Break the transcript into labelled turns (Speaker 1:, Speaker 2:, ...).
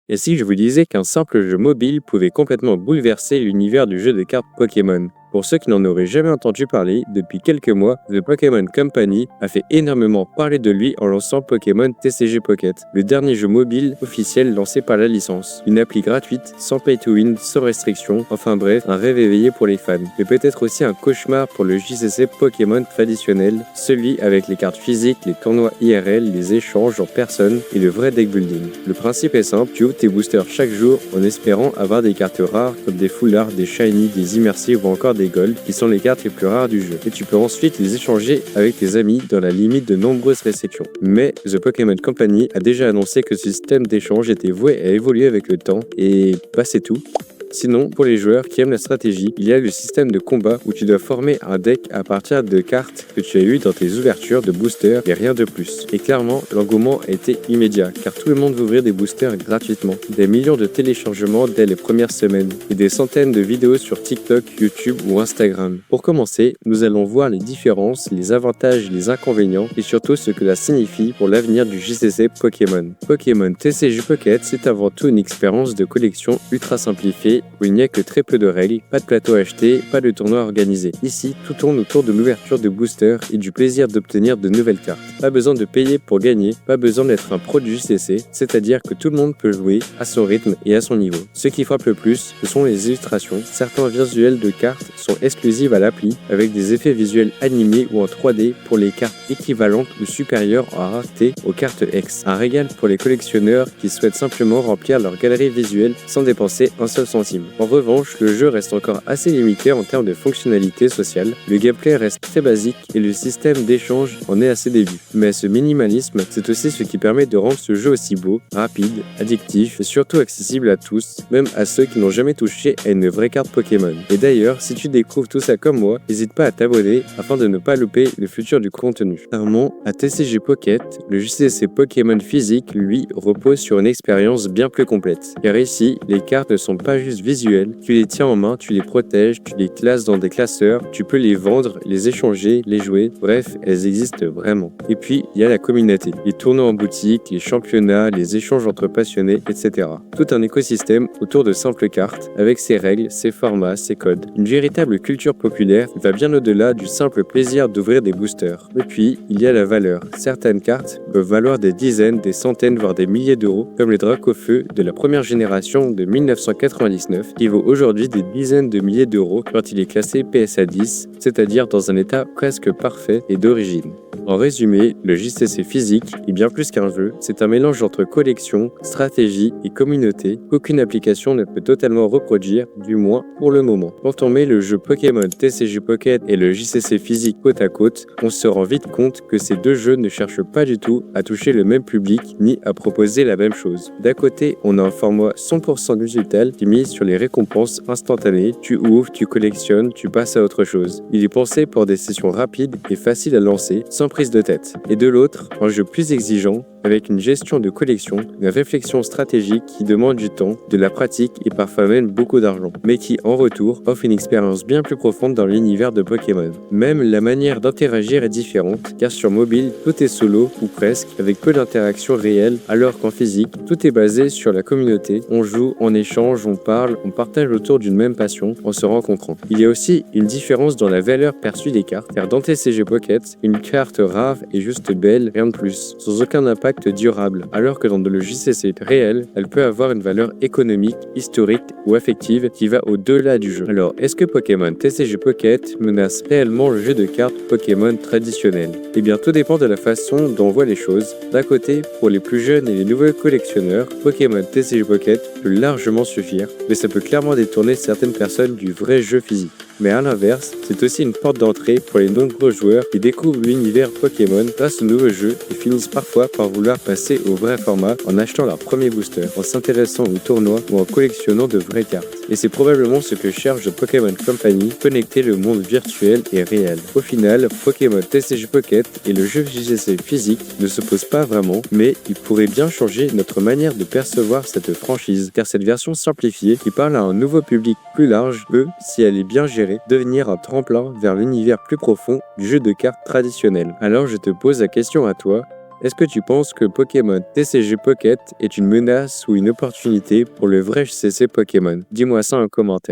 Speaker 1: Et si je vous disais qu'un simple jeu mobile pouvait complètement bouleverser l'univers du jeu de cartes Pokémon? Pour ceux qui n'en auraient jamais entendu parler, depuis quelques mois, The Pokémon Company a fait énormément parler de lui en lançant Pokémon TCG Pocket, le dernier jeu mobile officiel lancé par la licence. Une appli gratuite, sans pay to win, sans restriction, enfin bref, un rêve éveillé pour les fans. Mais peut-être aussi un cauchemar pour le JCC Pokémon traditionnel, celui avec les cartes physiques, les tournois IRL, les échanges en personne et le vrai deck building. Le principe est simple, tu ouvres tes boosters chaque jour en espérant avoir des cartes rares comme des foulards, des shiny, des immersives ou encore des gold, qui sont les cartes les plus rares du jeu. Et tu peux ensuite les échanger avec tes amis dans la limite de nombreuses réceptions. Mais The Pokémon Company a déjà annoncé que ce système d'échange était voué à évoluer avec le temps, et c'est tout. Sinon, pour les joueurs qui aiment la stratégie, il y a le système de combat où tu dois former un deck à partir de cartes que tu as eues dans tes ouvertures de boosters et rien de plus. Et clairement, l'engouement a été immédiat car tout le monde veut ouvrir des boosters gratuitement. Des millions de téléchargements dès les premières semaines et des centaines de vidéos sur TikTok, YouTube ou Instagram. Pour commencer, nous allons voir les différences, les avantages, les inconvénients et surtout ce que cela signifie pour l'avenir du JCC Pokémon. Pokémon TCG Pocket, c'est avant tout une expérience de collection ultra simplifiée où il n'y a que très peu de règles, pas de plateau acheté, pas de tournoi organisé. Ici, tout tourne autour de l'ouverture de boosters et du plaisir d'obtenir de nouvelles cartes. Pas besoin de payer pour gagner, pas besoin d'être un pro du JCC, c'est-à-dire que tout le monde peut jouer à son rythme et à son niveau. Ce qui frappe le plus, ce sont les illustrations. Certains visuels de cartes sont exclusifs à l'appli, avec des effets visuels animés ou en 3D pour les cartes équivalentes ou supérieures en rareté aux cartes X. Un régal pour les collectionneurs qui souhaitent simplement remplir leur galerie visuelle sans dépenser un seul centime. En revanche, le jeu reste encore assez limité en termes de fonctionnalités sociales, le gameplay reste très basique et le système d'échange en est à ses débuts. Mais ce minimalisme, c'est aussi ce qui permet de rendre ce jeu aussi beau, rapide, addictif et surtout accessible à tous, même à ceux qui n'ont jamais touché à une vraie carte Pokémon. Et d'ailleurs, si tu découvres tout ça comme moi, n'hésite pas à t'abonner afin de ne pas louper le futur du contenu. Contrairement à TCG Pocket, le JCC Pokémon physique, lui, repose sur une expérience bien plus complète. Car ici, les cartes ne sont pas juste visuelles, tu les tiens en main, tu les protèges, tu les classes dans des classeurs, tu peux les vendre, les échanger, les jouer, bref, elles existent vraiment. Et puis, il y a la communauté, les tournois en boutique, les championnats, les échanges entre passionnés, etc. Tout un écosystème autour de simples cartes, avec ses règles, ses formats, ses codes. Une véritable culture populaire va bien au-delà du simple plaisir d'ouvrir des boosters. Et puis, il y a la valeur. Certaines cartes peuvent valoir des dizaines, des centaines, voire des milliers d'euros, comme les Dracofeu de la première génération de 1999, qui vaut aujourd'hui des dizaines de milliers d'euros quand il est classé PSA 10, c'est-à-dire dans un état presque parfait et d'origine. En résumé, le JCC physique est bien plus qu'un jeu, c'est un mélange entre collection, stratégie et communauté qu'aucune application ne peut totalement reproduire, du moins pour le moment. Quand on met le jeu Pokémon TCG Pocket et le JCC physique côte à côte, on se rend vite compte que ces deux jeux ne cherchent pas du tout à toucher le même public ni à proposer la même chose. D'un côté, on a un format 100% digital qui mise sur les récompenses instantanées, tu ouvres, tu collectionnes, tu passes à autre chose. Il est pensé pour des sessions rapides et faciles à lancer, sans prise de tête. Et de l'autre, un jeu plus exigeant, avec une gestion de collection, une réflexion stratégique qui demande du temps, de la pratique et parfois même beaucoup d'argent, mais qui en retour offre une expérience bien plus profonde dans l'univers de Pokémon. Même la manière d'interagir est différente, car sur mobile, tout est solo ou presque, avec peu d'interactions réelles, alors qu'en physique, tout est basé sur la communauté. On joue, on échange, on parle, on partage autour d'une même passion en se rencontrant. Il y a aussi une différence dans la valeur perçue des cartes, car dans TCG Pocket, une carte rare est juste belle, rien de plus, sans aucun impact durable, alors que dans le JCC réel, elle peut avoir une valeur économique, historique ou affective qui va au-delà du jeu. Alors, est-ce que Pokémon TCG Pocket menace réellement le jeu de cartes Pokémon traditionnel? Eh bien, tout dépend de la façon dont on voit les choses. D'un côté, pour les plus jeunes et les nouveaux collectionneurs, Pokémon TCG Pocket peut largement suffire, mais ça peut clairement détourner certaines personnes du vrai jeu physique. Mais à l'inverse, c'est aussi une porte d'entrée pour les nombreux joueurs qui découvrent l'univers Pokémon grâce au nouveau jeu et finissent parfois par vouloir passer au vrai format en achetant leur premier booster, en s'intéressant aux tournois ou en collectionnant de vraies cartes. Et c'est probablement ce que cherche The Pokémon Company, connecter le monde virtuel et réel. Au final, Pokémon TCG Pocket et le jeu JCC physique ne s'opposent pas vraiment, mais ils pourraient bien changer notre manière de percevoir cette franchise, car cette version simplifiée qui parle à un nouveau public plus large peut, si elle est bien gérée, devenir un tremplin vers l'univers plus profond du jeu de cartes traditionnel. Alors je te pose la question à toi, Est-ce que tu penses que Pokémon TCG Pocket est une menace ou une opportunité pour le vrai CC Pokémon? Dis-moi ça en commentaire.